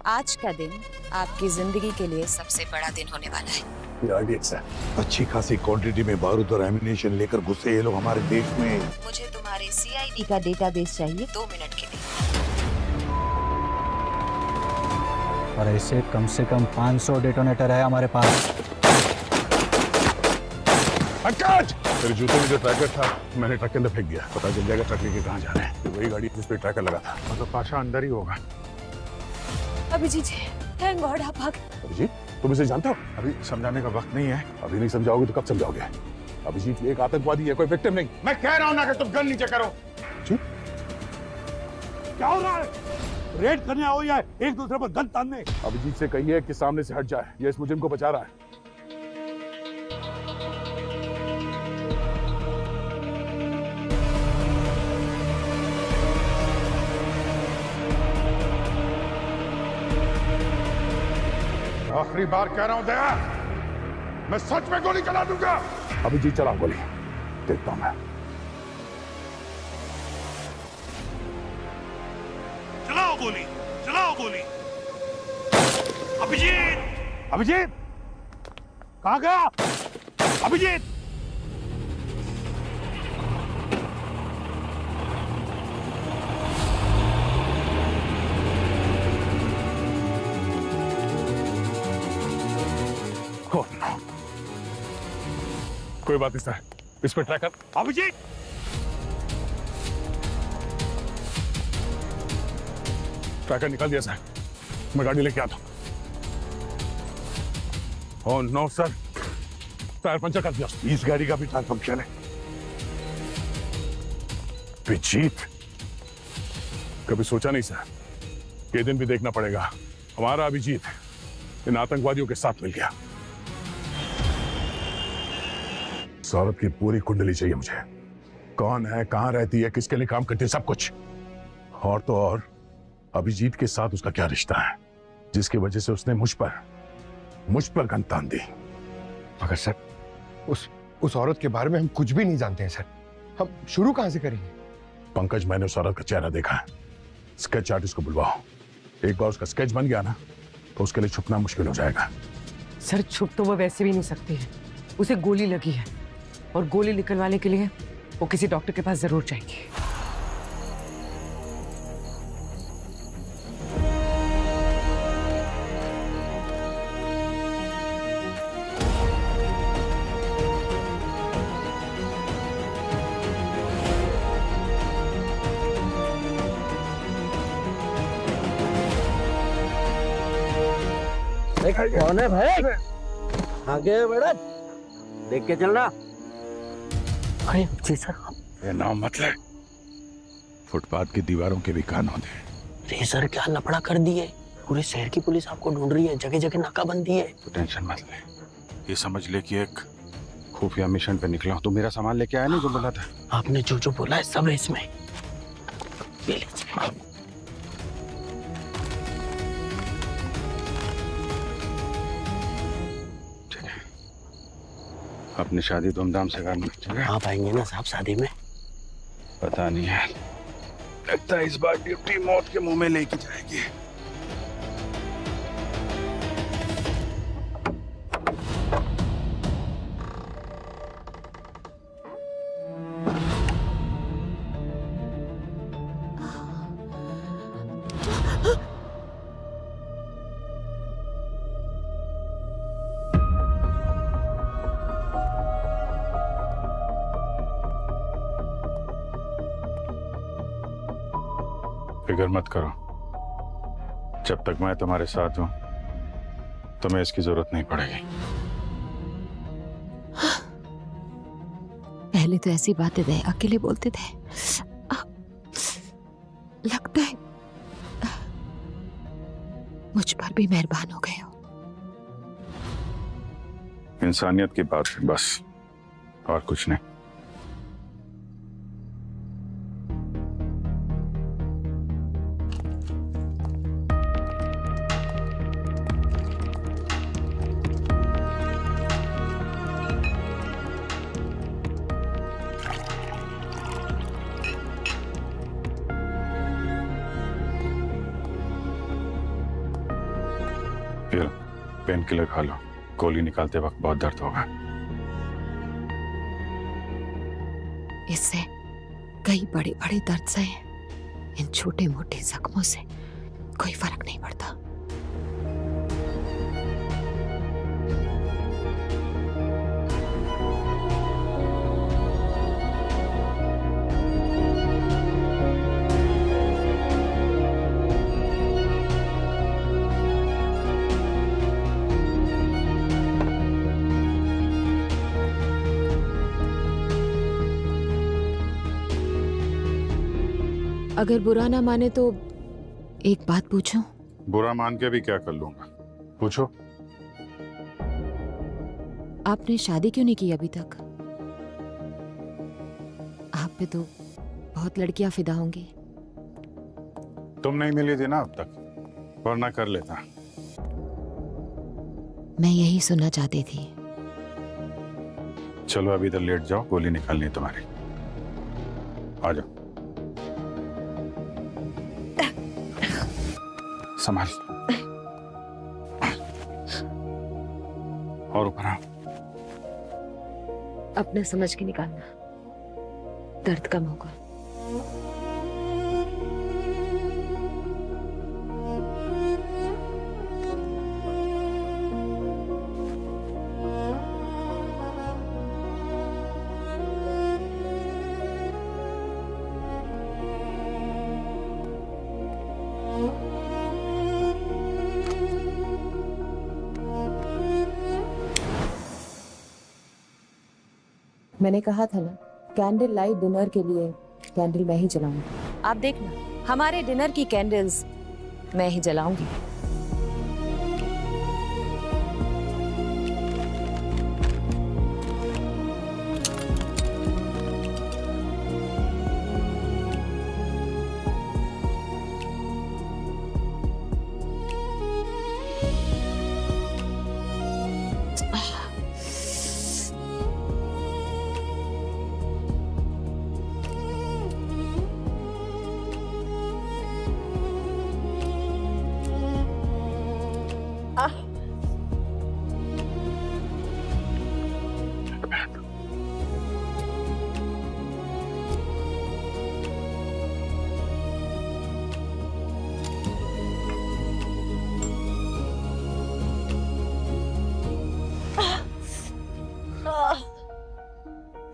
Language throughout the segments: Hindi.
आज का दिन आपकी जिंदगी के लिए सबसे बड़ा दिन होने वाला है। अच्छी खासी क्वांटिटी में बारूद और एमिनेशन लेकर घुसे ये लोग हमारे देश में। मुझे तुम्हारे सीआईडी का डेटाबेस चाहिए 2 मिनट के लिए। और ऐसे कम से कम 500 डेटोनेटर है हमारे पास। तेरे जूते में जो ट्रैकर था मैंने ट्रक के अंदर फेंक दिया। पता चल जाएगा ट्रक लेके कहाँ जा रहे हैं। वही गाड़ी जिस पे ट्रैकर लगा था। मतलब पाशा अंदर ही होगा। अभिजीत थैंक गॉड आप आ गए। अभिजीत तुम इसे जानते हो? अभी समझाने का वक्त नहीं है। अभी नहीं समझाओगे तो कब समझाओगे? अभिजीत एक आतंकवादी है, कोई विक्टिम नहीं। मैं कह रहा हूं ना कि तुम गन नीचे करो। क्या हो रहा है? रेड करने आओ या एक दूसरे पर गन तानने? अभिजीत से कहिए कि सामने से हट जाए। ये इस मुजिम को बचा रहा है। आखिरी बार कह रहा हूं दया, मैं सच में गोली चला दूंगा। अभिजीत चला गोली, देखता हूं मैं। चलाओ गोली, चलाओ गोली। अभिजीत, अभिजीत कहां गया? अभिजीत कोई बात नहीं सर, इस पे ट्रैकर। अभिजीत ट्रैकर निकाल दिया सर, मैं गाड़ी लेके आता हूं। Oh no sir, tyre puncture कर दिया। इस गाड़ी का भी टायर पंक्चर है। अभिजीत कभी सोचा नहीं सर, ये दिन भी देखना पड़ेगा। हमारा अभिजीत इन आतंकवादियों के साथ मिल गया। इस औरत की पूरी कुंडली चाहिए मुझे। कौन है, कहां रहती है, किसके लिए काम करती है, सब कुछ। और तो और अभिजीत के साथ उसका क्या रिश्ता है जिसकी वजह से उसने मुझ पर गन तान दी। मगर सर उस औरत के बारे में हम कुछ भी नहीं जानते हैं सर। हम शुरू कहां से करेंगे? पंकज, मैंने उस औरत का चेहरा देखा है। स्केच आर्टिस्ट को बुलवाओ। एक बार उसका स्केच बन गया ना तो उसके लिए छुपना मुश्किल हो जाएगा। सर छुप तो वो वैसे भी नहीं सकती है। उसे गोली लगी है और गोली निकलवाने के लिए वो किसी डॉक्टर के पास जरूर जाएंगी। कौन है भाई? आगे बड़ा देख के चलना। अरे जी सर। ये नाम मत ले, फुटपाथ की दीवारों के भी कान होते हैं। रे सर क्या लफड़ा कर दिए, पूरे शहर की पुलिस आपको ढूंढ रही है, जगह जगह नाकाबंदी है। तो टेंशन मत ले, ये समझ ले कि एक खुफिया मिशन पे निकला हूं। तू मेरा सामान लेके आया नहीं जो बोला था? आपने जो जो बोला है सब है इसमें। ये लीजिए। अपनी शादी धूमधाम से करना, ठीक है? आप आएंगे ना साहब शादी में? पता नहीं है, लगता है इस बार ड्यूटी मौत के मुंह में लेके जाएगी। फिक्र मत करो, जब तक मैं तुम्हारे साथ हूं तुम्हें इसकी जरूरत नहीं पड़ेगी। पहले तो ऐसी बातें दे अकेले बोलते थे, लगता है मुझ पर भी मेहरबान हो गए हो। इंसानियत की बात है बस, और कुछ नहीं। ये लो, पेन किलर खा लो। गोली निकालते वक्त बहुत दर्द होगा। इससे कई बड़े बड़े दर्द से इन छोटे मोटे जख्मों से कोई फर्क नहीं पड़ता। अगर बुरा ना माने तो एक बात पूछूं? बुरा मान के भी क्या कर लूंगा? पूछो। आपने शादी क्यों नहीं की अभी तक? आप पे तो बहुत लड़कियां फिदा होंगी। तुम नहीं मिली थी ना अब तक, वरना कर लेता। मैं यही सुनना चाहती थी। चलो अभी इधर लेट जाओ, गोली निकालनी है तुम्हारी। आ जाओ। संभाल। और ऊपर आओ। अपना समझ के निकालना, दर्द कम होगा। मैंने कहा था ना, कैंडल लाइट डिनर के लिए कैंडल मैं ही जलाऊंगी। आप देखना, हमारे डिनर की कैंडल्स मैं ही जलाऊंगी।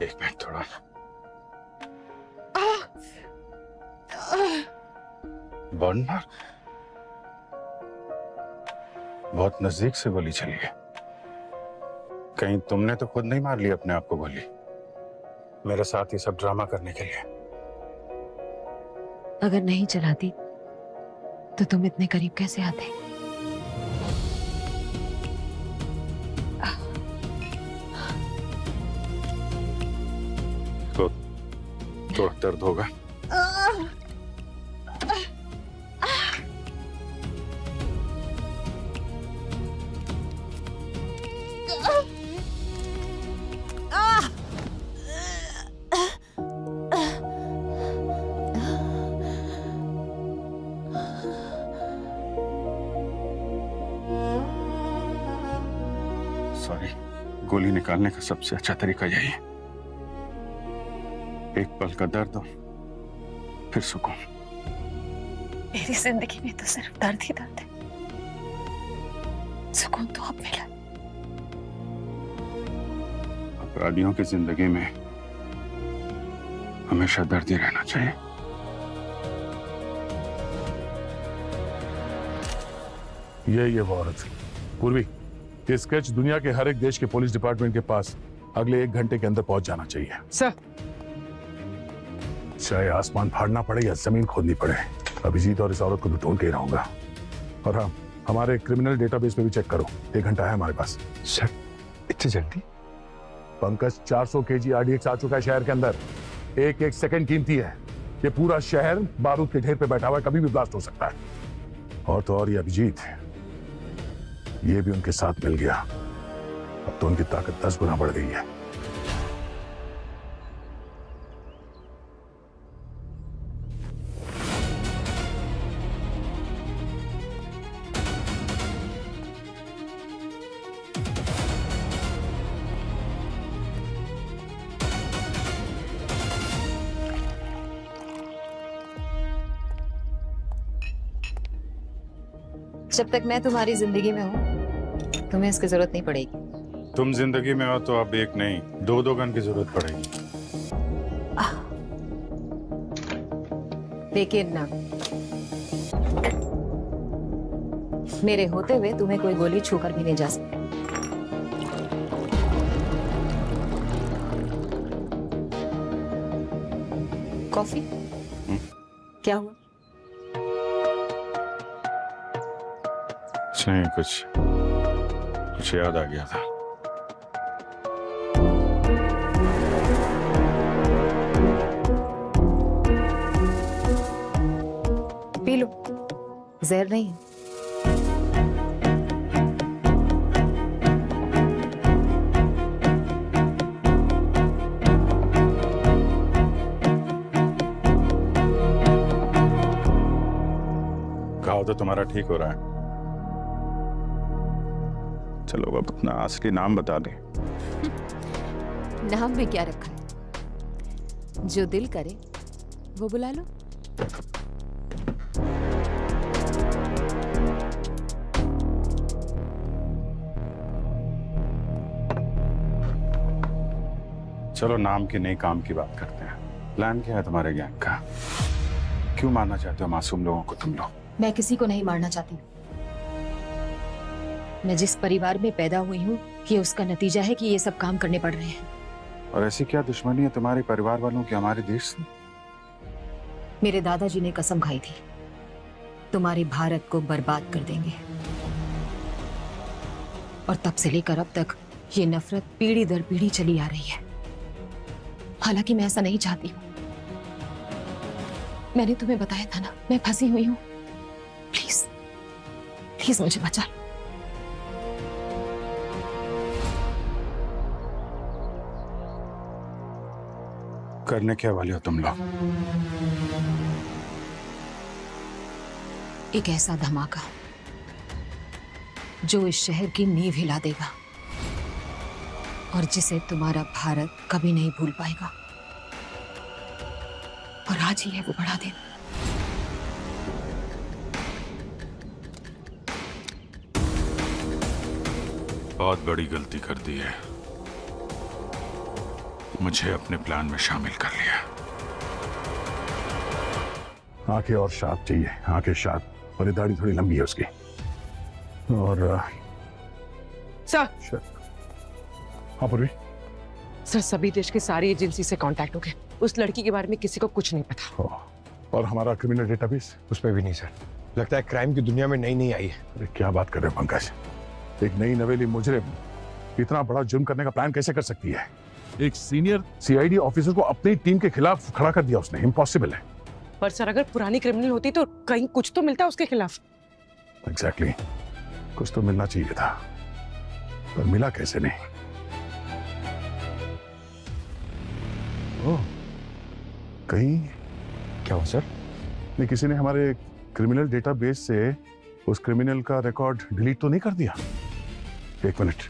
एक मिनट थोड़ा। Burn mark? बहुत नजदीक से गोली चली है। कहीं तुमने तो खुद नहीं मार ली अपने आप को गोली? मेरे साथ ये सब ड्रामा करने के लिए? अगर नहीं चलाती तो तुम इतने करीब कैसे आते? तो थोड़ा दर्द होगा। सॉरी, गोली निकालने का सबसे अच्छा तरीका यही है। एक पल का दर्द हो, फिर सुकून। मेरी जिंदगी में तो सिर्फ दर्द ही दर्द है। सुकून तो अब मिला। अपराधियों की जिंदगी में हमेशा दर्द ही रहना चाहिए। ये वो औरत पूर्वी, ये स्केच दुनिया के हर एक देश के पुलिस डिपार्टमेंट के पास अगले 1 घंटे के अंदर पहुंच जाना चाहिए। सर, चाहे आसमान फाड़ना पड़े या जमीन खोदनी पड़े, अभिजीत और इस औरत को भी ढूंढ के ही रहूंगा। और हाँ, हमारे क्रिमिनल डेटाबेस में भी चेक करो, 1 घंटा है हमारे पास। सर, इतनी जल्दी? पंकज, 400 केजी आरडीएक्स आ चुका है शहर के अंदर। एक एक सेकंड कीमती है। ये पूरा शहर बारूद के ढेर पे बैठा हुआ है, कभी भी ब्लास्ट हो सकता है। और तो और ये अभिजीत, ये भी उनके साथ मिल गया। अब तो उनकी ताकत 10 गुना बढ़ गई है। जब तक मैं तुम्हारी जिंदगी में हूँ तुम्हें इसकी जरूरत नहीं पड़ेगी। तुम जिंदगी में हो तो अब एक नहीं, दो गन की जरूरत पड़ेगी। लेकिन ना, मेरे होते हुए तुम्हें कोई गोली छूकर भी नहीं जा सकती। कॉफी? क्या हुआ? नहीं, कुछ याद आ गया था। पी लो, जहर नहीं है। घाव तो तुम्हारा ठीक हो रहा है। चलो अब अपना असली नाम बता दे। नाम में क्या रखा है? जो दिल करे वो बुला लो। चलो नाम की नहीं काम की बात करते हैं। प्लान क्या है तुम्हारे गैंग का? क्यों मारना चाहते हो मासूम लोगों को तुम लोग? मैं किसी को नहीं मारना चाहती। मैं जिस परिवार में पैदा हुई हूँ ये उसका नतीजा है कि ये सब काम करने पड़ रहे हैं। और ऐसी क्या दुश्मनी है तुम्हारे परिवार वालों की हमारे देश से? मेरे दादाजी ने कसम खाई थी तुम्हारे भारत को बर्बाद कर देंगे, और तब से लेकर अब तक ये नफरत पीढ़ी दर पीढ़ी चली आ रही है। हालांकि मैं ऐसा नहीं चाहती हूँ। मैंने तुम्हें बताया था ना, मैं फंसी हुई हूँ। प्लीज प्लीज मुझे बचा लो। करने क्या वाले हो तुम लोग? एक ऐसा धमाका जो इस शहर की नींव हिला देगा और जिसे तुम्हारा भारत कभी नहीं भूल पाएगा। और आज ही है वो बड़ा दिन। बहुत बड़ी गलती कर दी है, मुझे अपने प्लान में शामिल कर लिया। आंखें और शार्प चाहिए, आंखें शार्प, और ये दाढ़ी थोड़ी लंबी है उसकी। और सर। हाँ पूर्वी। सर सभी देश के सारी एजेंसी से कांटेक्ट हो गए। उस लड़की के बारे में किसी को कुछ नहीं पता। और हमारा क्रिमिनल डेटाबेस? उस पर भी नहीं सर। लगता है क्राइम की दुनिया में नई आई है। अरे क्या बात कर रहे हो पंकज? एक नई नवेली मुजरिम इतना बड़ा जुर्म करने का प्लान कैसे कर सकती है? एक सीनियर सीआईडी ऑफिसर को अपनी टीम के खिलाफ खड़ा कर दिया उसने। इम्पॉसिबल है। पर सर अगर पुरानी क्रिमिनल होती तो कहीं कुछ तो मिलता उसके खिलाफ। एग्जैक्टली, कुछ तो मिलना चाहिए था, पर मिला कैसे नहीं? ओह, कहीं क्या हो सर? नहीं, किसी ने हमारे क्रिमिनल डेटाबेस से उस क्रिमिनल का रिकॉर्ड डिलीट तो नहीं कर दिया? एक मिनट।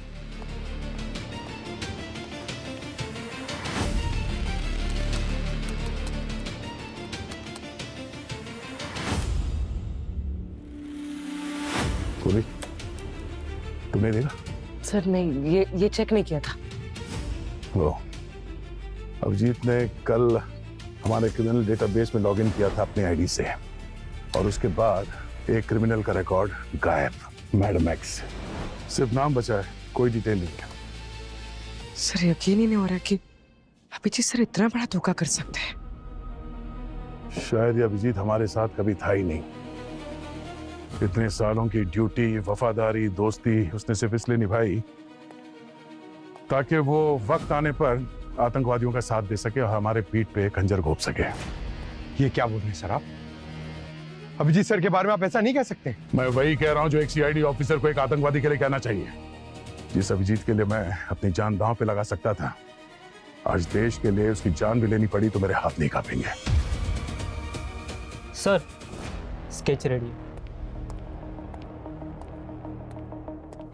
पूरी, तुमने देखा? सर नहीं, ये चेक नहीं किया था। वो अभिजीत ने कल हमारे क्रिमिनल डेटाबेस में लॉगिन किया था अपनी आईडी से, और उसके बाद एक क्रिमिनल का रिकॉर्ड गायब। Madam x. सिर्फ नाम बचा है, कोई डिटेल नहीं। सर यकीन ही नहीं हो रहा कि अभिजीत सर इतना बड़ा धोखा कर सकते हैं। शायद ये अभिजीत हमारे साथ कभी था ही नहीं। इतने सालों की ड्यूटी, वफादारी, दोस्ती उसने सिर्फ इसलिए निभाई ताकि वो वक्त आने पर आतंकवादियों का साथ दे सके और हमारे पीठ पे खंजर घोंप सके। ये क्या बोल रहे हैं सर आप? अभिजीत सर के बारे में आप ऐसा नहीं कह सकते। मैं वही कह रहा हूं जो एक सीआईडी ऑफिसर को एक आतंकवादी के लिए कहना चाहिए। जिस अभिजीत के लिए मैं अपनी जान दांव पे लगा सकता था, आज देश के लिए उसकी जान भी लेनी पड़ी तो मेरे हाथ नहीं कांपेंगे। Sir sketch ready.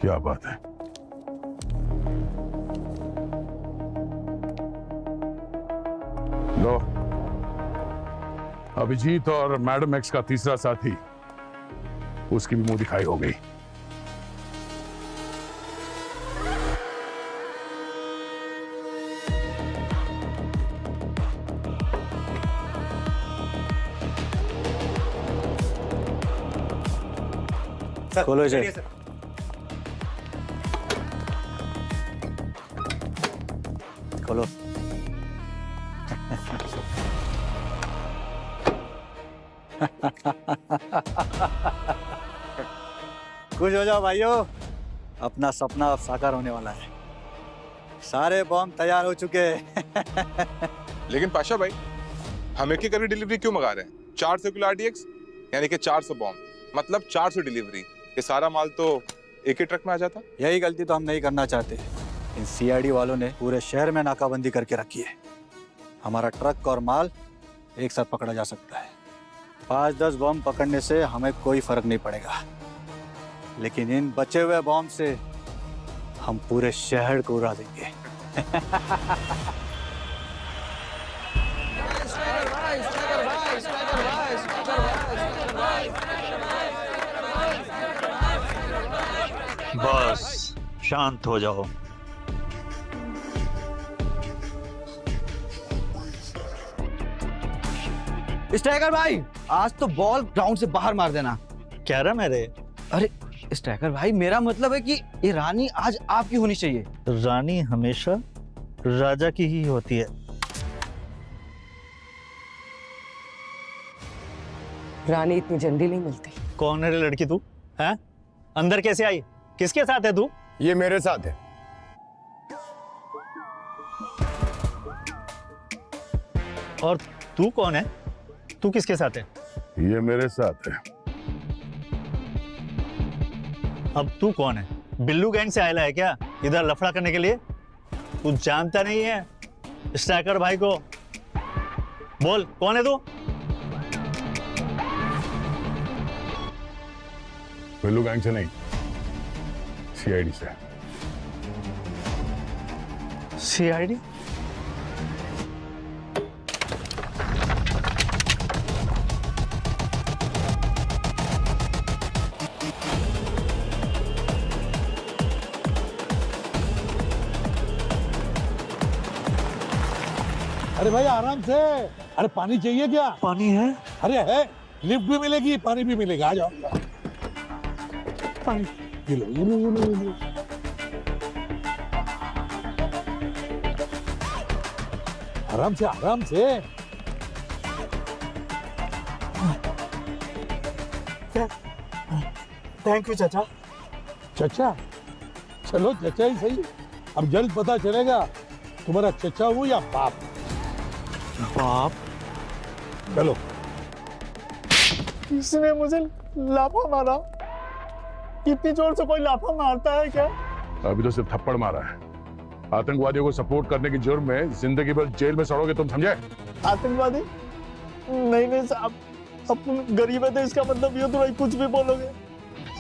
क्या बात है? लो, अभिजीत और मैडम एक्स का तीसरा साथी उसकी भी मुंह दिखाई हो गई। खोलो इसे। खोलो। खुश हो जाओ भाइयों, अपना सपना अब साकार होने वाला है। सारे बॉम्ब तैयार हो चुके हैं। लेकिन पाशा भाई, हम एक ही डिलीवरी क्यों मंगा रहे हैं? 400 किलो RDX यानी कि 400 बॉम्ब, मतलब 400 डिलीवरी। ये सारा माल तो एक ही ट्रक में आ जाता। यही गलती तो हम नहीं करना चाहते। इन CID वालों ने पूरे शहर में नाकाबंदी करके रखी है। हमारा ट्रक और माल एक साथ पकड़ा जा सकता है। 5-10 बॉम्ब पकड़ने से हमें कोई फर्क नहीं पड़ेगा, लेकिन इन बचे हुए बॉम्ब से हम पूरे शहर को उड़ा देंगे। बस शांत हो जाओ। स्ट्राइकर भाई, आज तो बॉल ग्राउंड से बाहर मार देना। क्या रहा मेरे? अरे स्ट्राइकर भाई, मेरा मतलब है कि ये रानी आज आपकी होनी चाहिए। रानी हमेशा राजा की ही होती है। रानी इतनी जल्दी नहीं मिलती। कौन है रे लड़की तू? हैं? अंदर कैसे आई? किसके साथ है तू? ये मेरे साथ है। और तू कौन है? तू किसके साथ है? ये मेरे साथ है। अब तू कौन है? बिल्लू गैंग से आया है क्या इधर लफड़ा करने के लिए? तू जानता नहीं है स्ट्राइकर भाई को? बोल कौन है तू? बिल्लू गैंग से नहीं, CID से। CID? अरे भाई आराम से। अरे पानी चाहिए क्या? पानी है? अरे है, लिफ्ट भी मिलेगी, पानी भी मिलेगा। आ जाओ। पानी ये लो, ये लो, ये लो, ये लो। आराम से, आराम से। थैंक यू चाचा। चचा? चलो चचा ही सही। अब जल्द पता चलेगा तुम्हारा चचा हूँ या बाप। बाप? चलो। किसने मुझे लाफा मारा? इतनी जोर से कोई लाफा मारता है क्या? अभी तो सिर्फ थप्पड़ मारा है। आतंकवादियों को सपोर्ट करने की जुर्म में जिंदगी भर जेल में सड़ोगे तुम, समझे? आतंकवादी? नहीं नहीं साहब, अपन गरीब है तो इसका मतलब ये तो भाई कुछ भी बोलोगे।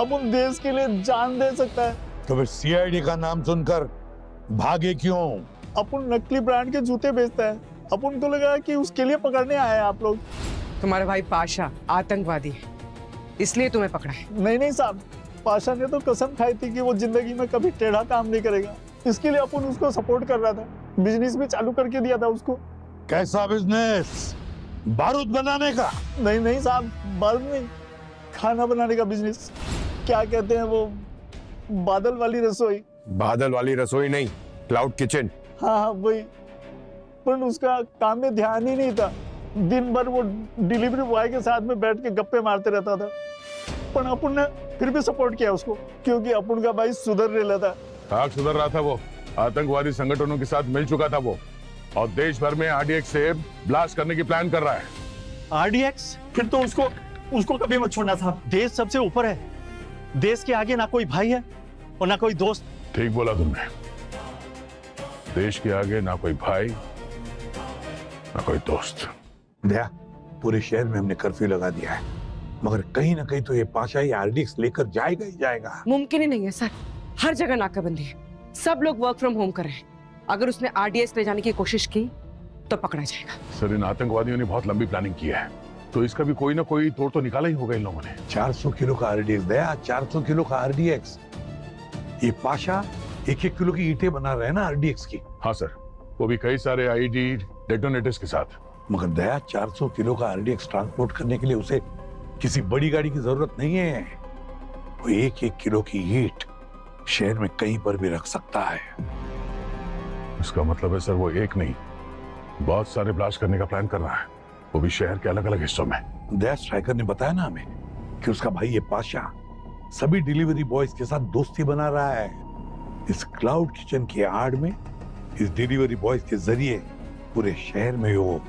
अपन देश के लिए जान दे सकता है। तो फिर CID का नाम सुनकर भागे क्यों? अपन नकली ब्रांड के जूते बेचता है। अपन को लगा कि उसके लिए पकड़ने आए हैं आप लोग। तुम्हारा भाई पाशा आतंकवादी है, इसलिए तुम्हें पकड़ा है। नहीं नहीं साहब, पाशा ने तो कसम खाई थी कि वो जिंदगी में कभी टेढ़ा काम नहीं करेगा। इसके लिए अपन उसको सपोर्ट कर रहा था। बिजनेस भी चालू करके दिया था उसको। कैसा बिजनेस? बारूद बनाने का? नहीं नहीं साहब, बारूद नहीं, खाना बनाने का बिजनेस। क्या कहते हैं वो, बादल वाली रसोई। बादल वाली रसोई नहीं, क्लाउड किचन। हाँ हाँ वही। पर उसका काम में ध्यान ही नहीं था। दिन भर वो डिलीवरी बॉय के साथ में बैठ के गप्पे मारते रहता था। पर अपन ने फिर भी सपोर्ट किया उसको, क्योंकि अपन का भाई सुधर रहा था। आग सुधर रहा था वो। आतंकवादी संगठनों के साथ मिल चुका था वो, और देश भर में RDX से ब्लास्ट करने की प्लान कर रहा है। RDX? फिर तो उसको कभी मत छोड़ना था। देश सबसे ऊपर है। देश के आगे ना कोई भाई है और ना कोई दोस्त। ठीक बोला तुमने। देश के आगे ना कोई भाई ना कोई दोस्त। दया, पूरे शहर में हमने कर्फ्यू लगा दिया है, मगर कहीं ना कहीं तो ये पाशा ही RDX लेकर जाएगा ही जाएगा। मुमकिन ही नहीं है सर, हर जगह नाकाबंदी है, सब लोग वर्क फ्रॉम होम कर रहे हैं। अगर उसने RDX ले जाने की कोशिश की तो पकड़ा जाएगा। सर, इन आतंकवादियों ने बहुत लंबी प्लानिंग की है। तो इसका भी कोई ना कोई तोड़ तो निकाला ही होगा इन लोगों ने। 400 किलो का आरडीएक्स दया, 400 किलो का आरडीएक्स। ये पाशा 1-1 किलो की ईंटें बना रहे हैं ना आरडीएक्स की। हाँ सर, वो भी कई सारे आईडी डेटोनेटर्स के साथ। मगर दया 400 किलो का आरडीएक्स ट्रांसपोर्ट करने के लिए उसे किसी बड़ी गाड़ी की जरूरत नहीं है। वो 1-1 किलो की ईंट शहर में कहीं पर भी रख सकता है। इसका मतलब है सर वो एक नहीं, बहुत सारे ब्लास्ट करने का प्लान कर रहा है, वो भी शहर के अलग अलग हिस्सों में। दया स्ट्राइकर ने बताया ना हमें कि उसका भाई ये पाशा सभी डिलीवरी बॉयज के साथ दोस्ती बना रहा है। इस क्लाउड किचन की आड़ में इस डिलीवरी बॉयज के जरिए पूरे शहर में वो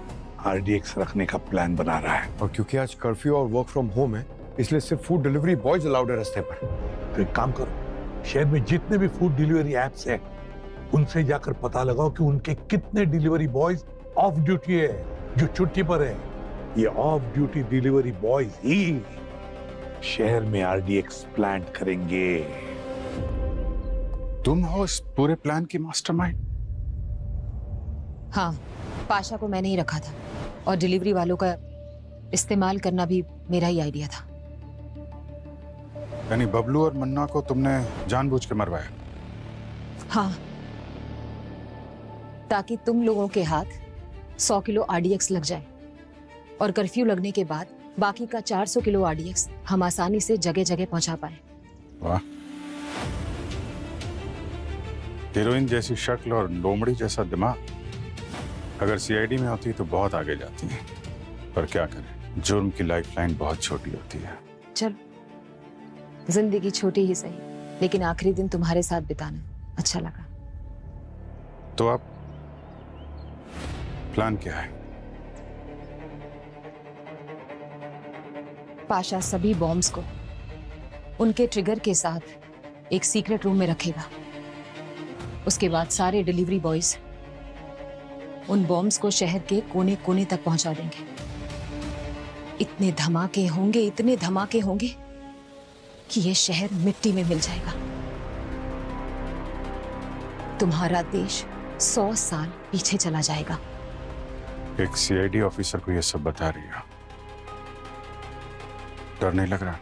आरडीएक्स रखने का प्लान बना रहा है। और क्योंकि आज कर्फ्यू और वर्क फ्रॉम होम है, इसलिए सिर्फ फूड डिलीवरी बॉयज अलाउड है रास्ते पर। तो एक काम करो, शहर में जितने भी फूड डिलीवरी एप्स हैं, उनसे जाकर पता लगाओ कि उनके कितने डिलीवरी बॉयज ऑफ ड्यूटी है, जो छुट्टी पर है। ये ऑफ ड्यूटी डिलीवरी बॉयज ही शहर में आरडीएक्स प्लान करेंगे। तुम हो इस पूरे प्लान की मास्टरमाइंड? हाँ, पाशा को मैंने ही रखा था और डिलीवरी वालों का इस्तेमाल करना भी मेरा ही आइडिया था। यानी बबलू और मन्ना को तुमने जानबूझ के मरवाया? हाँ, ताकि तुम लोगों के हाथ 100 किलो आरडीएक्स लग जाए और कर्फ्यू लगने के बाद बाकी का 400 किलो आरडीएक्स हम आसानी से जगह जगह पहुंचा पाए। वाह, हीरोइन जैसी शक्ल और लोमड़ी जैसा दिमाग अगर सीआईडी में होती तो बहुत आगे जाती है, पर क्या करें, जुर्म की लाइफलाइन बहुत छोटी होती है। चल, जिंदगी छोटी ही सही, लेकिन आखिरी दिन तुम्हारे साथ बिताना अच्छा लगा। तो अब प्लान क्या है? पाशा सभी बॉम्ब्स को उनके ट्रिगर के साथ एक सीक्रेट रूम में रखेगा। उसके बाद सारे डिलीवरी बॉयज उन बॉम्ब्स को शहर के कोने कोने तक पहुंचा देंगे। इतने धमाके होंगे, इतने धमाके होंगे कि ये शहर मिट्टी में मिल जाएगा। तुम्हारा देश 100 साल पीछे चला जाएगा। एक सीआईडी ऑफिसर को ये सब बता रही है, डर नहीं लग रहा?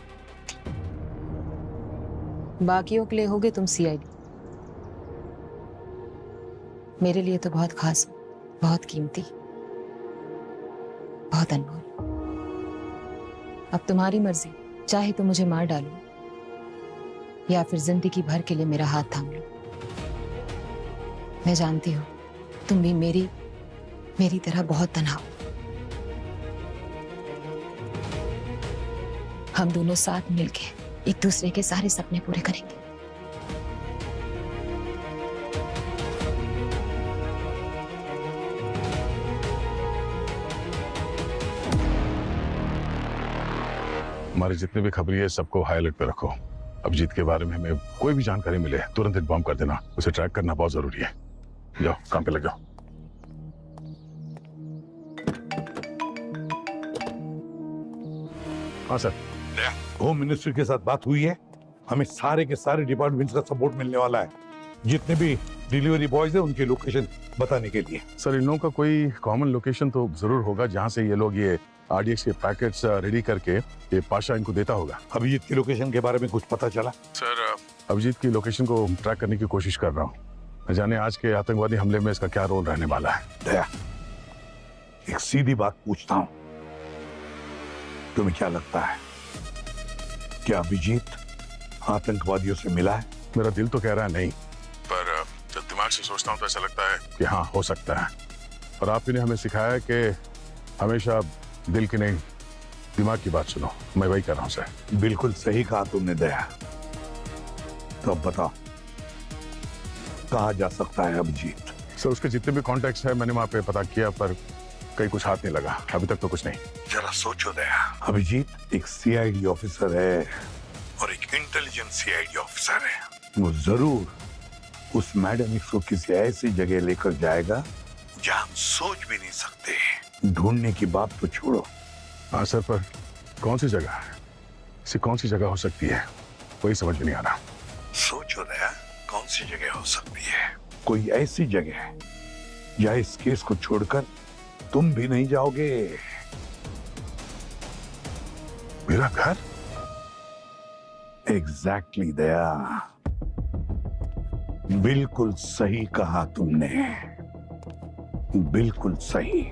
बाकियों के लिए होगे तुम सीआईडी, मेरे लिए तो बहुत खास, बहुत कीमती, बहुत अनमोल। अब तुम्हारी मर्जी, चाहे तो मुझे मार डालो या फिर जिंदगी भर के लिए मेरा हाथ थाम लो। मैं जानती हूं तुम भी मेरी तरह बहुत तन्हा हो। हम दोनों साथ मिलके एक दूसरे के सारे सपने पूरे करेंगे। हमारे जितने भी खबरी है सबको हाई अलर्ट पे रखो। अभिजीत के बारे में हमें कोई भी जानकारी मिले तुरंत इन्फॉर्म कर देना, उसे ट्रैक करना बहुत जरूरी है। जाओ काम पे लग जाओ। हाँ सर। होम मिनिस्टर के साथ बात हुई है, हमें सारे के सारे डिपार्टमेंट्स का सपोर्ट मिलने वाला है, जितने भी डिलीवरी बॉयज है उनके लोकेशन बताने के लिए। सर इन लोगों का कोई कॉमन लोकेशन तो जरूर होगा जहां से ये लोग ये आरडीएक्स के पैकेट्स रेडी करके ये पाशा इनको देता होगा। अभिजीत की लोकेशन के बारे में कुछ पता चला? सर अभिजीत की लोकेशन को ट्रैक करने की कोशिश कर रहा हूँ, न जाने आज के आतंकवादी हमले में इसका क्या रोल रहने वाला है। दया, एक सीधी बात पूछता हूँ, तुम्हें क्या लगता है क्या अभिजीत आतंकवादियों से मिला है? मेरा दिल तो कह रहा है नहीं, पर जब दिमाग से सोचता हूँ तो ऐसा लगता है कि हाँ हो सकता है। और आप ही ने हमें सिखाया है कि हमेशा दिल की नहीं दिमाग की बात सुनो, मैं वही कर रहा हूँ सर। बिल्कुल सही कहा तुमने दया। तो अब बताओ कहाँ जा सकता है अभिजीत? सर उसके जितने भी कॉन्टेक्ट्स है मैंने वहाँ पे पता किया, पर कहीं कुछ हाथ नहीं लगा, अभी तक तो कुछ नहीं। जरा सोचो दया, अभिजीत एक सीआईडी ऑफिसर है और एक इंटेलिजेंट सीआईडी ऑफिसर है। वो जरूर उस मैडम एक्स को किसी ऐसी जगह लेकर जाएगा जहां हम सोच भी नहीं सकते। ढूंढने की बात तो छोड़ो। हाँ सर, पर कौन सी जगह है, ऐसी कौन सी जगह हो सकती है, वही समझ में नहीं आ रहा। सोचो दया, कौन सी जगह हो सकती है? कोई ऐसी जगह जहां इस केस को छोड़कर तुम भी नहीं जाओगे। मेरा घर? एग्जैक्टली दया, बिल्कुल सही कहा तुमने, बिल्कुल सही।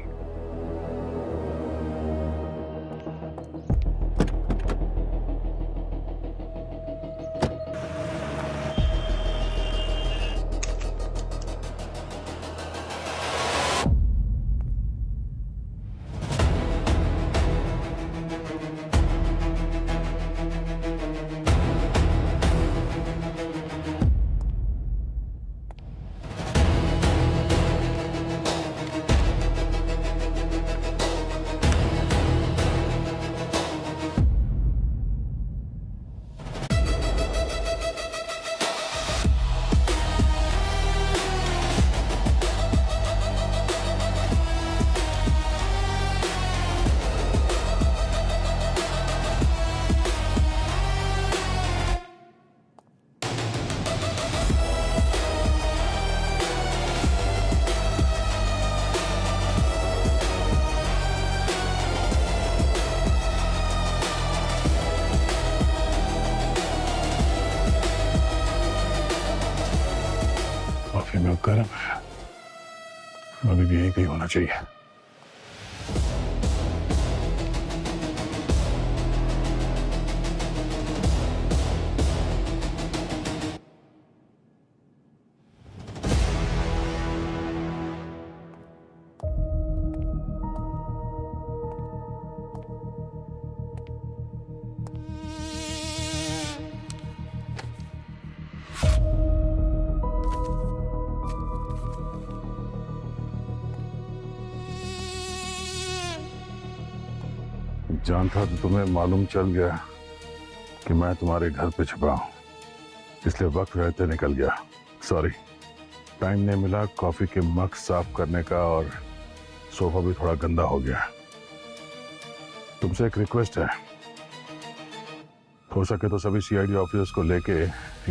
कॉफी में गर्म है, अभी भी यहीं कहीं होना चाहिए। जानता तो तुम्हें मालूम चल गया कि मैं तुम्हारे घर पे छुपा हूं, इसलिए वक्त रहते निकल गया। सॉरी, टाइम नहीं मिला कॉफी के मग साफ करने का, और सोफा भी थोड़ा गंदा हो गया। तुमसे एक रिक्वेस्ट है, हो सके तो सभी सीआईडी ऑफिसर्स को लेके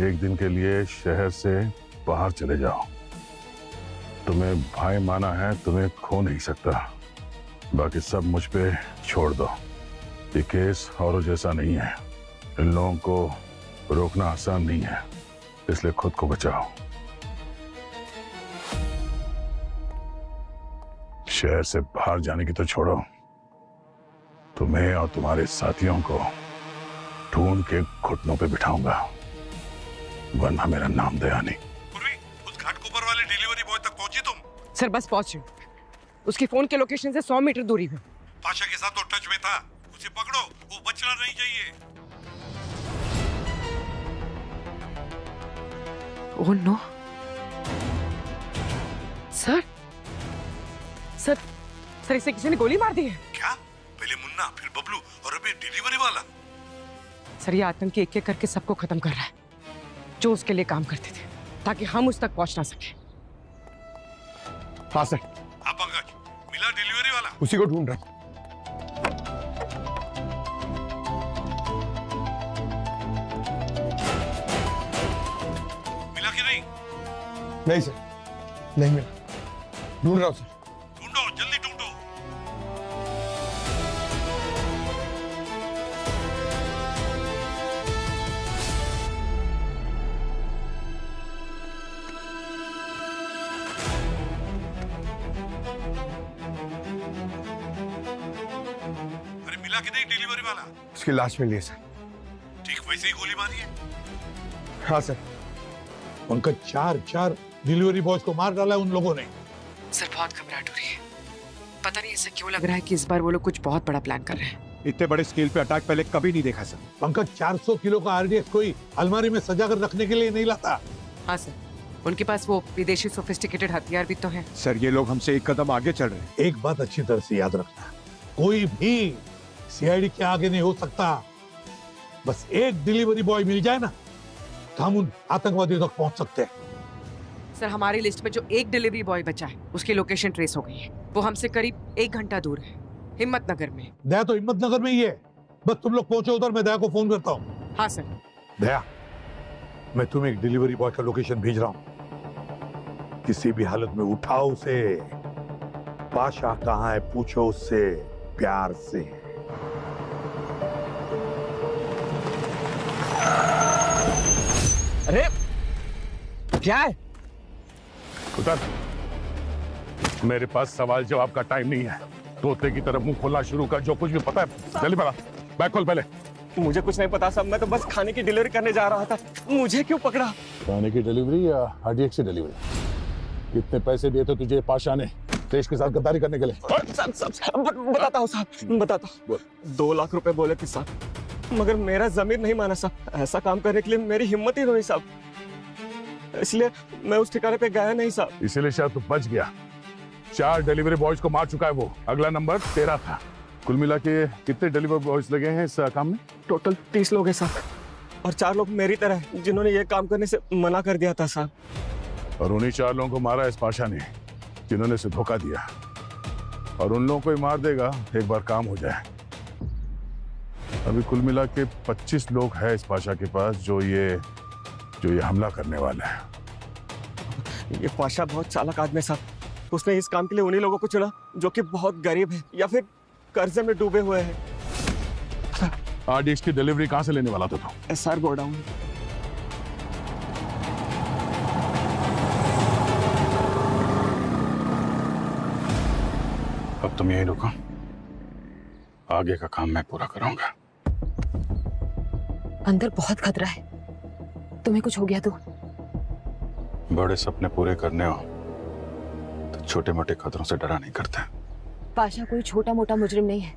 एक दिन के लिए शहर से बाहर चले जाओ। तुम्हें भाई माना है, तुम्हें खो नहीं सकता, बाकी सब मुझ पे छोड़ दो। ये केस औरों जैसा नहीं है, इन लोगों को रोकना आसान नहीं है, इसलिए खुद को बचाओ। शहर से बाहर जाने की तो छोड़ो, तुम्हें और तुम्हारे साथियों को ढूंढ के घुटनों पे बिठाऊंगा, वरना मेरा नाम दया नहीं। उस घाटकोपर वाले डिलीवरी बॉय तक पहुंची तुम? सर बस पहुंचे, उसकी फोन के लोकेशन से 100 मीटर दूरी पे। पाशा के साथ तो टच में था, उसे पकड़ो, वो बचना नहीं चाहिए। Oh no sir, sir sir इसे किसी ने गोली मार दी है क्या? पहले मुन्ना, फिर बबलू और अभी डिलीवरी वाला। सर ये आतंकी एक एक करके सबको खत्म कर रहा है जो उसके लिए काम करते थे, ताकि हम उस तक पहुंच ना सके। हाँ सर। हाँ पंकज, मिला डिलीवरी वाला? उसी को ढूंढ रहा हूं। मिला कि नहीं? नहीं सर, नहीं मिला, ढूंढ रहा हूं सर। ढूंढो, जल्दी ढूंढो। अरे मिला कि नहीं डिलीवरी वाला? उसकी लाश मिली है सर। ठीक वैसे ही गोली मारी है। हाँ सर। उनका चार डिलीवरी बॉयज को मार डाला है उन लोगों ने। सर बहुत घबराहट हो रही है, पता नहीं ऐसा क्यों लग रहा है कि इस बार वो लोग कुछ बहुत बड़ा प्लान कर रहे हैं। इतने बड़े स्केल पे अटैक पहले कभी नहीं देखा सर। पंकज, 400 किलो का आरडीएक्स कोई अलमारी में सजा कर रखने के लिए नहीं लाता। हाँ सर, उनके पास वो विदेशी सोफिस्टिकेटेड हथियार भी तो हैं। सर ये लोग हमसे एक कदम आगे चल रहे हैं। एक बात अच्छी तरह से याद रखना, कोई भी सीआईडी के आगे नहीं हो सकता। बस एक डिलीवरी बॉय मिल जाए ना, तो हम उन आतंकवादियों तक पहुंच सकते हैं। सर हमारी लिस्ट में जो एक डिलीवरी बॉय बचा है उसकी लोकेशन ट्रेस हो गई है, वो हमसे करीब 1 घंटा दूर है, हिम्मत नगर में। दया तो हिम्मत नगर में ही है, बस तुम लोग पहुंचो उधर, मैं दया को फोन करता हूँ। हाँ सर। दया, मैं तुम्हें एक डिलीवरी बॉय का लोकेशन भेज रहा हूँ, किसी भी हालत में उठाओ उसे। पाशा कहाँ है पूछो उससे प्यार से। अरे क्या है? उतर। मेरे पास सवाल जवाब का टाइम नहीं है। तोते की तरफ मुंह खोलना शुरू कर, जो कुछ भी पता है जल्दी बता। बैग खोल पहले। मुझे कुछ नहीं पता साहब, मैं तो बस खाने की डिलीवरी करने जा रहा था। मुझे क्यों पकड़ा? खाने की डिलीवरी या आरडीएक्स की डिलीवरी? कितने पैसे दिए थे तुझे पाशा ने देश के साथ गद्दारी करने के लिए? बताता हूँ साहब, बताता हूँ। 2 लाख रुपए बोले थे साहब, मगर मेरा जमीर नहीं माना साहब। ऐसा काम करने के लिए मेरी हिम्मत ही नहीं साहब, इसलिए मैं उस ठिकाने पे गया नहीं साहब। इसीलिए शायद तू बच गया। 4 डिलीवरी बॉयज को मार चुका है वो। अगला नंबर तेरा था। कुल मिला के कितने डिलीवरी बॉयज लगे हैं इस काम में? टोटल 30 लोग हैं साहब, और 4 लोग मेरी तरह हैं जिन्होंने ये काम करने से मना कर दिया था साहब। और उन्हीं 4 लोगों को मारा इस पाशा ने जिन्होंने उसे धोखा दिया, और उन लोगों को ही मार देगा एक बार काम हो जाए। अभी कुल मिला के 25 लोग हैं इस पाशा के पास जो ये हमला करने वाले हैं। ये पाशा बहुत चालाक आदमी है साहब। उसने इस काम के लिए उन्हीं लोगों को चुना जो कि बहुत गरीब है या फिर कर्जे में डूबे हुए हैं। आरडीएक्स की डिलीवरी कहां से लेने वाला था तू? SR godown. अब तुम यही रुको, आगे का काम मैं पूरा कराऊंगा। अंदर बहुत खतरा है, तुम्हें कुछ हो गया तो? बड़े सपने पूरे करने हो तो छोटे मोटे खतरों से डरा नहीं करते। पाशा कोई छोटा मोटा मुजरिम नहीं है,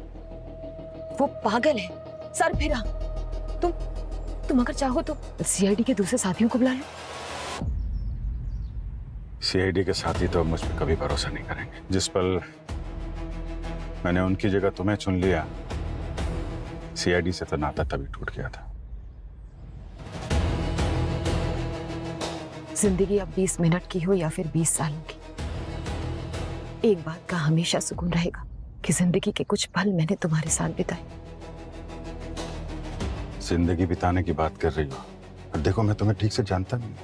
वो पागल है। सर फिरा। तुम अगर चाहो तो सीआईडी के दूसरे साथियों को बुला लो। सीआईडी के साथी तो अब मुझ पर कभी भरोसा नहीं करेंगे। जिस पल मैंने उनकी जगह तुम्हें चुन लिया, सीआईडी से तो नाता तभी टूट गया था। जिंदगी अब 20 मिनट की हो या फिर 20 सालों की, एक बात का हमेशा सुकून रहेगा कि जिंदगी के कुछ पल मैंने तुम्हारे साथ बिताए। जिंदगी बिताने की बात कर रही हो, और देखो मैं तुम्हें ठीक से जानता नहीं।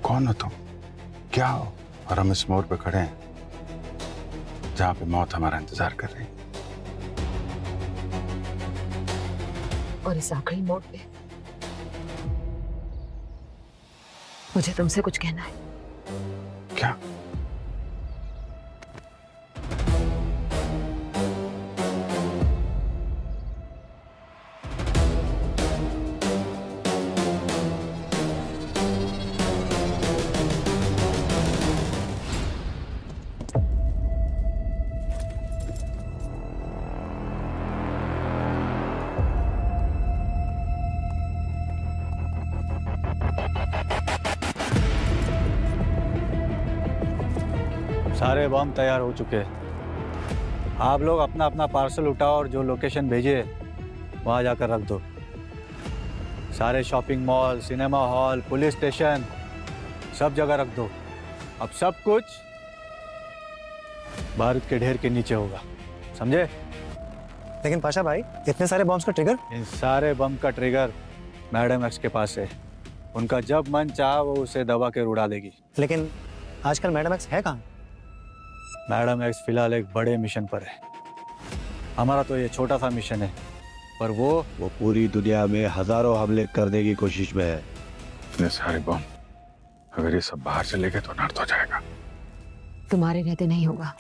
कौन हो तुम, क्या हो? और हम इस मोड़ पे खड़े हैं जहां पे मौत हमारा इंतजार कर रही है। और इस आखिरी मोड़ पे मुझे तुमसे कुछ कहना है। क्या? सारे बम तैयार हो चुके हैं। आप लोग अपना अपना पार्सल उठाओ और जो लोकेशन भेजिए वहाँ जाकर रख दो। सारे shopping mall, cinema hall, police station, सब जगह रख दो। अब सब कुछ बारूद के ढेर के नीचे होगा, समझे? लेकिन पाशा भाई, इतने सारे बॉम्ब्स का ट्रिगर? इन सारे बम का ट्रिगर मैडम एक्स के पास है। उनका जब मन चाहा वो उसे दबा के उड़ा देगी। लेकिन आजकल मैडम एक्स है कहाँ? मैडम एक्स फिलहाल एक बड़े मिशन पर है। हमारा तो ये छोटा सा मिशन है, पर वो पूरी दुनिया में हजारों हमले करने की कोशिश में है। इतने सारे बम अगर ये सब बाहर से लेके तो नर्द हो जाएगा। तुम्हारे रहते नहीं होगा।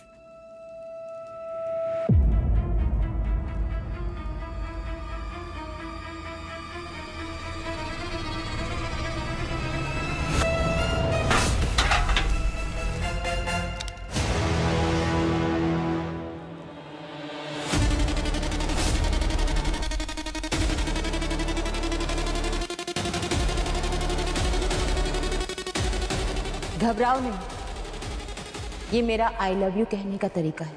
घबराओ नहीं, ये मेरा आई लव यू कहने का तरीका है।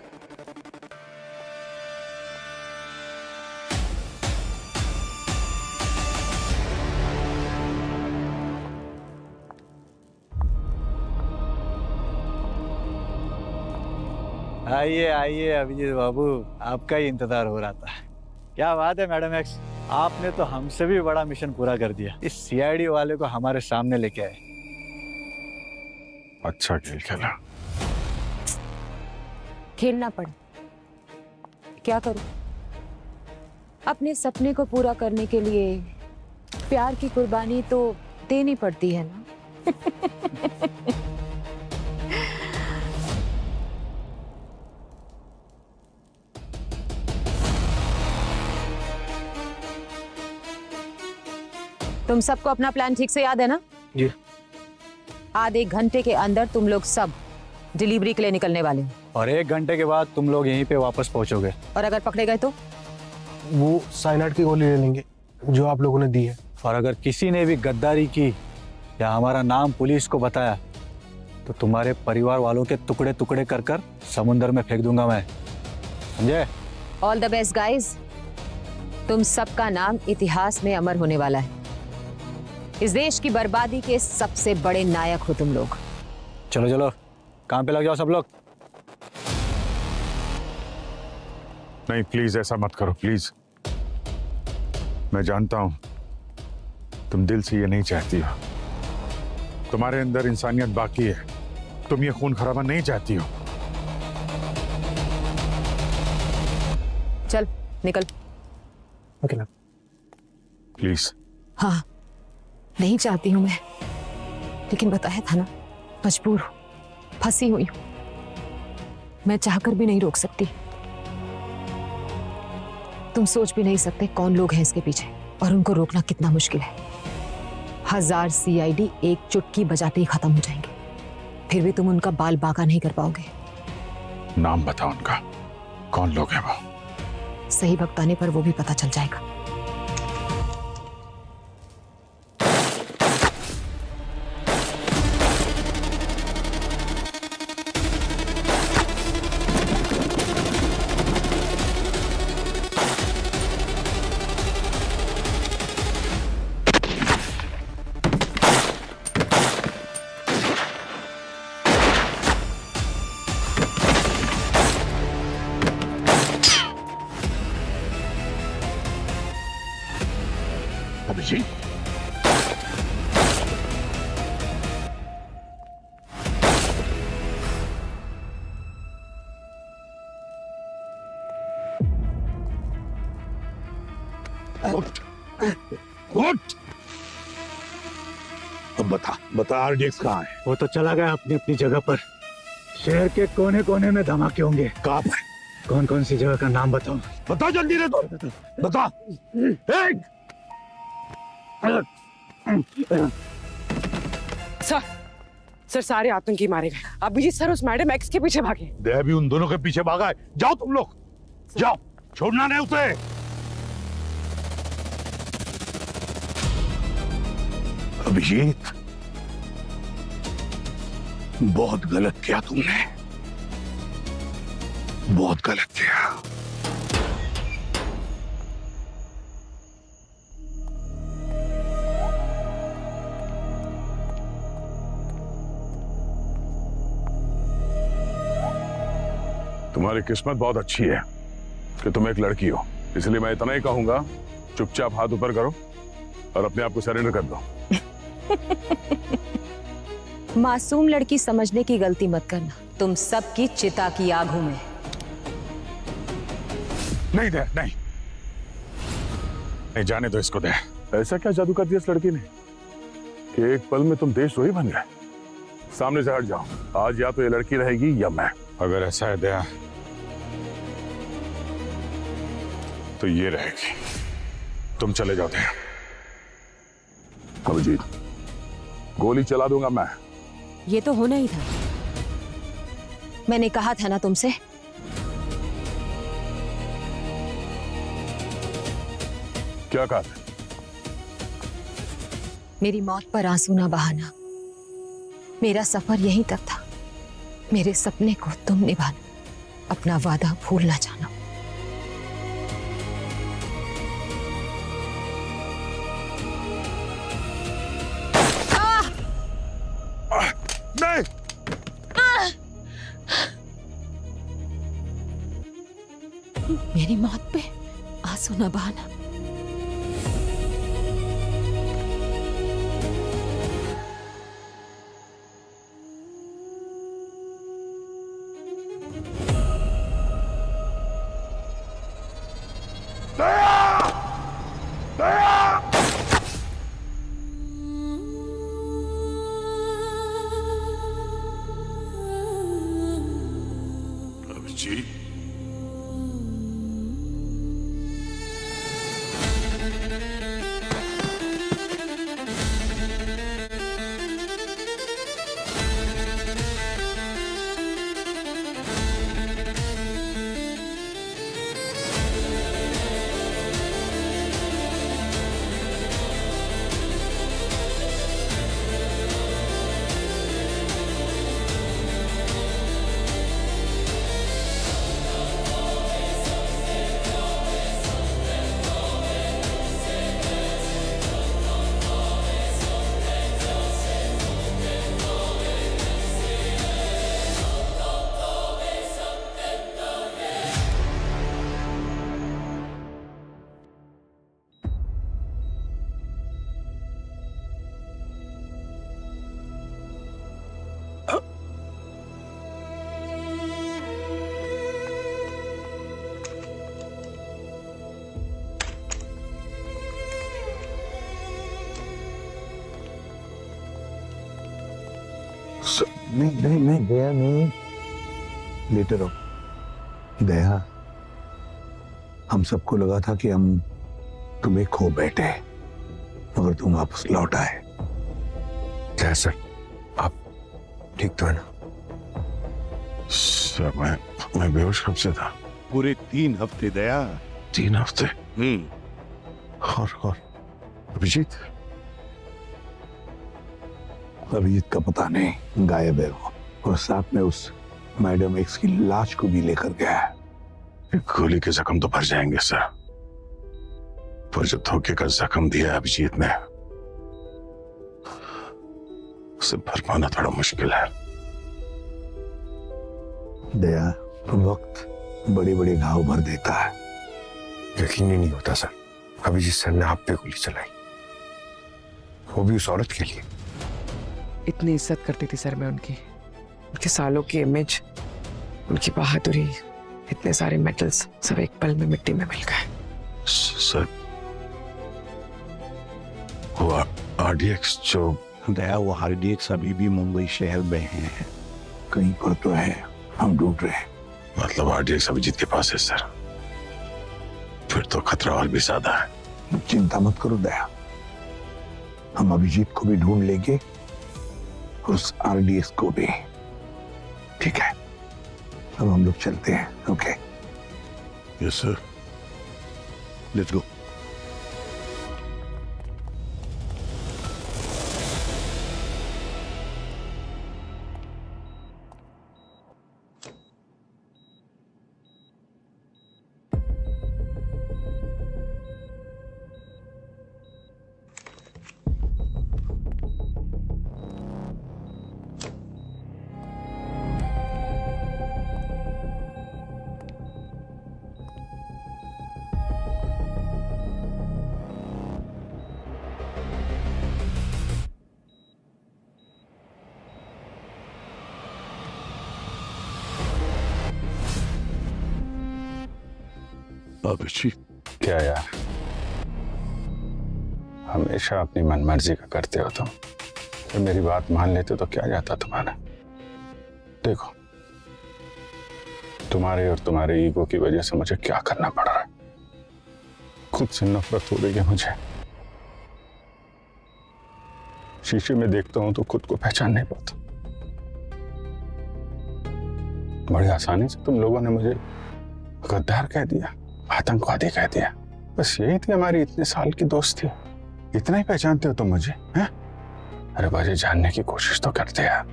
आइए आइए अभिजीत बाबू, आपका ही इंतजार हो रहा था। क्या बात है मैडम एक्स, आपने तो हमसे भी बड़ा मिशन पूरा कर दिया। इस सीआईडी वाले को हमारे सामने लेके आए। अच्छा खेल खेला। खेलना पड़े, क्या करूं? अपने सपने को पूरा करने के लिए प्यार की कुर्बानी तो देनी पड़ती है ना। तुम सबको अपना प्लान ठीक से याद है ना? जी। आधे घंटे के अंदर तुम लोग सब डिलीवरी के लिए निकलने वाले हो। और 1 घंटे के बाद तुम लोग यहीं पे वापस पहुंचोगे। और अगर पकड़े गए तो? वो साइनाइड की गोली ले लेंगे जो आप लोगों ने दी है। और अगर किसी ने भी गद्दारी की या हमारा नाम पुलिस को बताया तो तुम्हारे परिवार वालों के टुकड़े टुकड़े कर कर समुंदर में फेंक दूंगा मैं, समझे? All the best guys. तुम सबका नाम इतिहास में अमर होने वाला है। इस देश की बर्बादी के सबसे बड़े नायक हो तुम लोग। चलो चलो काम पे लग जाओ सब लोग। नहीं प्लीज ऐसा मत करो प्लीज। मैं जानता हूं तुम दिल से ये नहीं चाहती हो। तुम्हारे अंदर इंसानियत बाकी है। तुम ये खून खराबा नहीं चाहती हो। चल निकल। Okay ma'am. प्लीज। हाँ नहीं चाहती हूं मैं, लेकिन बताया था ना, मजबूर हूं, फंसी हुई हूं। मैं चाहकर भी नहीं रोक सकती। तुम सोच भी नहीं सकते कौन लोग हैं इसके पीछे और उनको रोकना कितना मुश्किल है। 1000 CID एक चुटकी बजाते ही खत्म हो जाएंगे, फिर भी तुम उनका बाल बांका नहीं कर पाओगे। नाम बताओ उनका, कौन लोग हैं वो? सही वक्त आने पर वो भी पता चल जाएगा। अभिजीत, उठ। अब बता RDX कहाँ है? वो तो चला गया अपनी अपनी जगह पर। शहर के कोने कोने में धमाके होंगे। कहाँ पर? कौन कौन सी जगह का नाम बताओ? बता जल्दी रे तो। बता। एक। सर सारे आतंकी मारे गए। अभिजीत सर उस मैडम एक्स के पीछे भागे। दया भी उन दोनों के पीछे भागा है। जाओ तुम लोग, जाओ, छोड़ना नहीं उसे। अभिजीत, बहुत गलत किया तुमने, बहुत गलत किया। तुम्हारी किस्मत बहुत अच्छी है कि तुम एक लड़की हो, इसलिए मैं इतना ही कहूंगा, चुपचाप हाथ ऊपर करो और अपने आप को सरेंडर कर दो। मासूम लड़की समझने की गलती मत करना। तुम सबकी चिता की आगों में। नहीं दे, नहीं, जाने दो इसको। दे, ऐसा क्या जादू कर दिया इस लड़की ने कि एक पल में तुम देशद्रोही बन गए? सामने से हट जाओ। आज या तो ये लड़की रहेगी या मैं। अगर ऐसा है दया तो ये रहेगी। तुम चले जाओ दया। अभिजीत, गोली चला दूंगा मैं। ये तो होना ही था। मैंने कहा था ना तुमसे। क्या कहा था? मेरी मौत पर आंसू ना बहाना। मेरा सफर यहीं तक था। मेरे सपने को तुम निभाना, अपना वादा भूल ना जाना। नहीं, मेरी मौत पे आंसू ना बहाना। नहीं नहीं नहीं दया नहीं, लेटे रहो। दया, हम सबको लगा था कि हम तुम्हें खो बैठे, मगर तुम वापस लौट आए। क्या सर, आप ठीक तो है ना? सर मैं बेहोश कब से था? पूरे 3 हफ्ते दया। 3 हफ्ते? और अभिजीत? अभिजीत का पता नहीं, गायब है वो, और साथ में उस मैडम एक्स की लाश को भी लेकर गया है। गोली के जख्म तो भर जाएंगे सर, पर जो धोखे का जख्म दिया अभिजीत ने, उसे भर पाना थोड़ा मुश्किल है। दया, वक्त बड़े बड़े घाव भर देता है। यकीन ही नहीं होता सर, अभिजीत सर ने आप पे गोली चलाई, वो भी उस औरत के लिए। इतनी इज्जत करती थी सर मैं उनकी, उनके सालों की इमेज, उनकी बहादुरी, इतने सारे मेडल्स सब एक पल में मिट्टी में मिल गए। सर वो आरडीएक्स जो दया, वो आरडीएक्स अभी भी मुंबई शहर में है, कहीं पर तो है, हम ढूंढ रहे हैं। मतलब आरडीएक्स अभिजीत के पास है सर? फिर तो खतरा और भी ज्यादा है। चिंता मत करो दया, हम अभिजीत को भी ढूंढ लेंगे, उस आरडीएक्स को भी। ठीक है, अब हम लोग चलते हैं। Okay? Yes sir. Let's go. Abhijit, क्या यार, हमेशा अपनी मनमर्जी का करते हो तुम। तो मेरी बात मान लेते तो क्या जाता तुम्हारा। देखो, तुम्हारे और तुम्हारे ईगो की वजह से मुझे क्या करना पड़ रहा है। खुद से नफरत हो रही है मुझे। शीशे में देखता हूं तो खुद को पहचान नहीं पाता। बड़ी आसानी से तुम लोगों ने मुझे गद्दार कह दिया, आतंकवादी कह दिया। बस यही थी हमारी इतने साल की दोस्ती। इतना ही पहचानते हो तुम मुझे, हैं? अरे वजह जानने की कोशिश तो करते यार।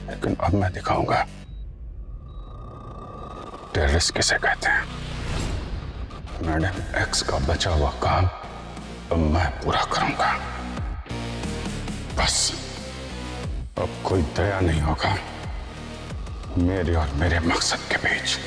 लेकिन अब मैं दिखाऊंगा टेररिस्ट किसे कहते हैं। मैडम एक्स का बचा हुआ काम अब मैं पूरा करूंगा। बस अब कोई दया नहीं होगा मेरे और मेरे मकसद के बीच।